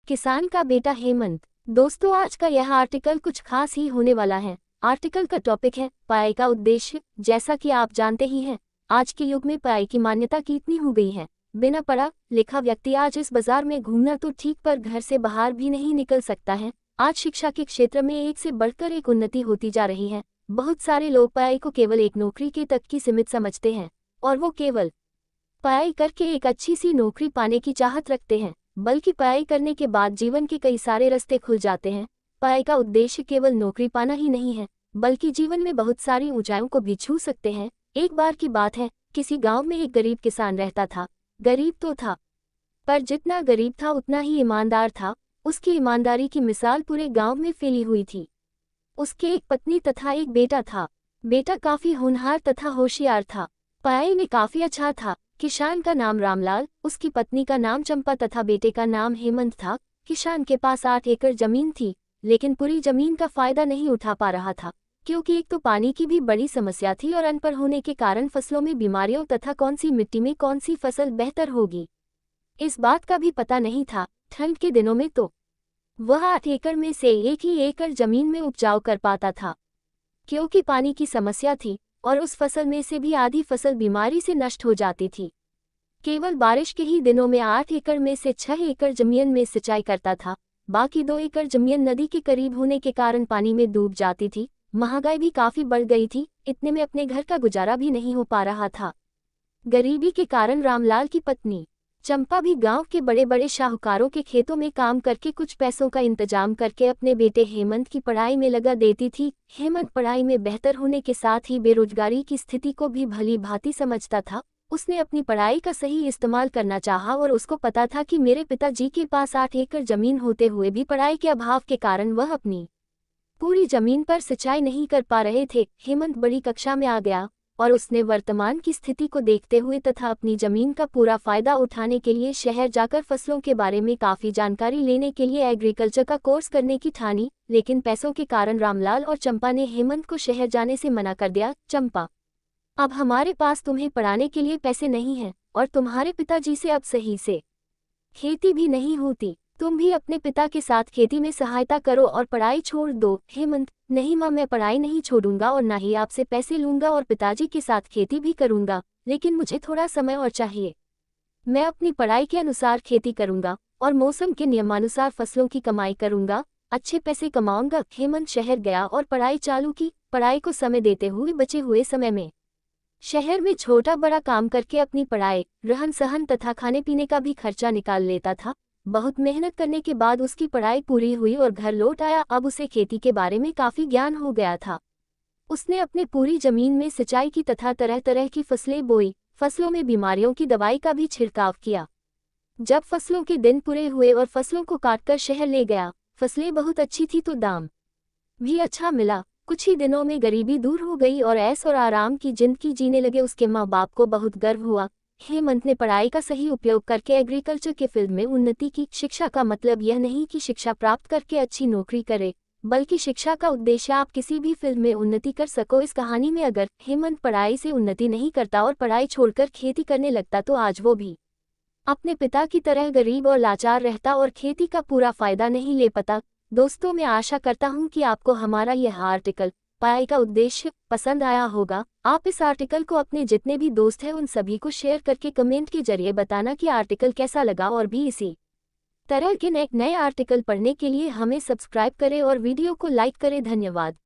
किसान का बेटा हेमंत। दोस्तों, आज का यह आर्टिकल कुछ खास ही होने वाला है। आर्टिकल का टॉपिक है पढ़ाई का उद्देश्य। जैसा कि आप जानते ही हैं, आज के युग में पढ़ाई की मान्यता कितनी हो गई है। बिना पढ़ा लिखा व्यक्ति आज इस बाजार में घूमना तो ठीक, पर घर से बाहर भी नहीं निकल सकता है। आज शिक्षा के क्षेत्र में एक से बढ़कर एक उन्नति होती जा रही है। बहुत सारे लोग पढ़ाई को केवल एक नौकरी के तक की सीमित समझते हैं, और वो केवल पढ़ाई करके एक अच्छी सी नौकरी पाने की चाहत रखते हैं, बल्कि पढ़ाई करने के बाद जीवन के कई सारे रास्ते खुल जाते हैं। पढ़ाई का उद्देश्य केवल नौकरी पाना ही नहीं है, बल्कि जीवन में बहुत सारी ऊंचाइयों को भी छू सकते हैं। एक बार की बात है, किसी गांव में एक गरीब किसान रहता था। गरीब तो था, पर जितना गरीब था उतना ही ईमानदार था। उसकी ईमानदारी की मिसाल पूरे गांव में फैली हुई थी। उसके एक पत्नी तथा एक बेटा था। बेटा काफी होनहार तथा होशियार था, पढ़ाई में काफी अच्छा था। किसान का नाम रामलाल, उसकी पत्नी का नाम चंपा तथा बेटे का नाम हेमंत था। किसान के पास 8 एकड़ जमीन थी, लेकिन पूरी जमीन का फायदा नहीं उठा पा रहा था, क्योंकि एक तो पानी की भी बड़ी समस्या थी और अनपढ़ होने के कारण फसलों में बीमारियों तथा कौन सी मिट्टी में कौन सी फसल बेहतर होगी, इस बात का भी पता नहीं था। ठंड के दिनों में तो वह 8 एकड़ में से एक ही एकड़ जमीन में उपजाऊ कर पाता था, क्योंकि पानी की समस्या थी, और उस फसल में से भी आधी फसल बीमारी से नष्ट हो जाती थी। केवल बारिश के ही दिनों में 8 एकड़ में से 6 एकड़ जमीन में सिंचाई करता था। बाकी 2 एकड़ जमीन नदी के करीब होने के कारण पानी में डूब जाती थी। महंगाई भी काफी बढ़ गई थी, इतने में अपने घर का गुजारा भी नहीं हो पा रहा था। गरीबी के कारण रामलाल की पत्नी चंपा भी गांव के बड़े बड़े शाहूकारों के खेतों में काम करके कुछ पैसों का इंतजाम करके अपने बेटे हेमंत की पढ़ाई में लगा देती थी। हेमंत पढ़ाई में बेहतर होने के साथ ही बेरोजगारी की स्थिति को भी भली भांति समझता था। उसने अपनी पढ़ाई का सही इस्तेमाल करना चाहा, और उसको पता था कि मेरे पिताजी के पास 8 एकड़ जमीन होते हुए भी पढ़ाई के अभाव के कारण वह अपनी पूरी जमीन पर सिंचाई नहीं कर पा रहे थे। हेमंत बड़ी कक्षा में आ गया, और उसने वर्तमान की स्थिति को देखते हुए तथा अपनी जमीन का पूरा फायदा उठाने के लिए शहर जाकर फसलों के बारे में काफी जानकारी लेने के लिए एग्रीकल्चर का कोर्स करने की ठानी। लेकिन पैसों के कारण रामलाल और चंपा ने हेमंत को शहर जाने से मना कर दिया। चंपा, अब हमारे पास तुम्हें पढ़ाने के लिए पैसे नहीं हैं, और तुम्हारे पिताजी से अब सही से खेती भी नहीं होती। तुम भी अपने पिता के साथ खेती में सहायता करो और पढ़ाई छोड़ दो। हेमंत, नहीं माँ, मैं पढ़ाई नहीं छोड़ूंगा और ना ही आपसे पैसे लूंगा, और पिताजी के साथ खेती भी करूंगा, लेकिन मुझे थोड़ा समय और चाहिए। मैं अपनी पढ़ाई के अनुसार खेती करूंगा और मौसम के नियमानुसार फसलों की कमाई करूंगा, अच्छे पैसे कमाऊंगा। हेमंत शहर गया और पढ़ाई चालू की। पढ़ाई को समय देते हुए बचे हुए समय में शहर में छोटा बड़ा काम करके अपनी पढ़ाई, रहन सहन तथा खाने पीने का भी खर्चा निकाल लेता था। बहुत मेहनत करने के बाद उसकी पढ़ाई पूरी हुई और घर लौट आया। अब उसे खेती के बारे में काफी ज्ञान हो गया था। उसने अपने पूरी जमीन में सिंचाई की तथा तरह तरह की फसलें बोई। फसलों में बीमारियों की दवाई का भी छिड़काव किया। जब फसलों के दिन पूरे हुए और फसलों को काटकर शहर ले गया, फसलें बहुत अच्छी थी तो दाम भी अच्छा मिला। कुछ ही दिनों में गरीबी दूर हो गई और ऐश और आराम की जिंदगी जीने लगे। उसके माँ बाप को बहुत गर्व हुआ। हेमंत ने पढ़ाई का सही उपयोग करके एग्रीकल्चर के फील्ड में उन्नति की। शिक्षा का मतलब यह नहीं कि शिक्षा प्राप्त करके अच्छी नौकरी करे, बल्कि शिक्षा का उद्देश्य आप किसी भी फील्ड में उन्नति कर सको। इस कहानी में अगर हेमंत पढ़ाई से उन्नति नहीं करता और पढ़ाई छोड़कर खेती करने लगता, तो आज वो भी अपने पिता की तरह गरीब और लाचार रहता और खेती का पूरा फायदा नहीं ले पाता। दोस्तों, मैं आशा करता हूँ कि आपको हमारा यह आर्टिकल पढ़ाई का उद्देश्य पसंद आया होगा। आप इस आर्टिकल को अपने जितने भी दोस्त हैं उन सभी को शेयर करके कमेंट के जरिए बताना कि आर्टिकल कैसा लगा, और भी इसी तरह के नए आर्टिकल पढ़ने के लिए हमें सब्सक्राइब करें और वीडियो को लाइक करें। धन्यवाद।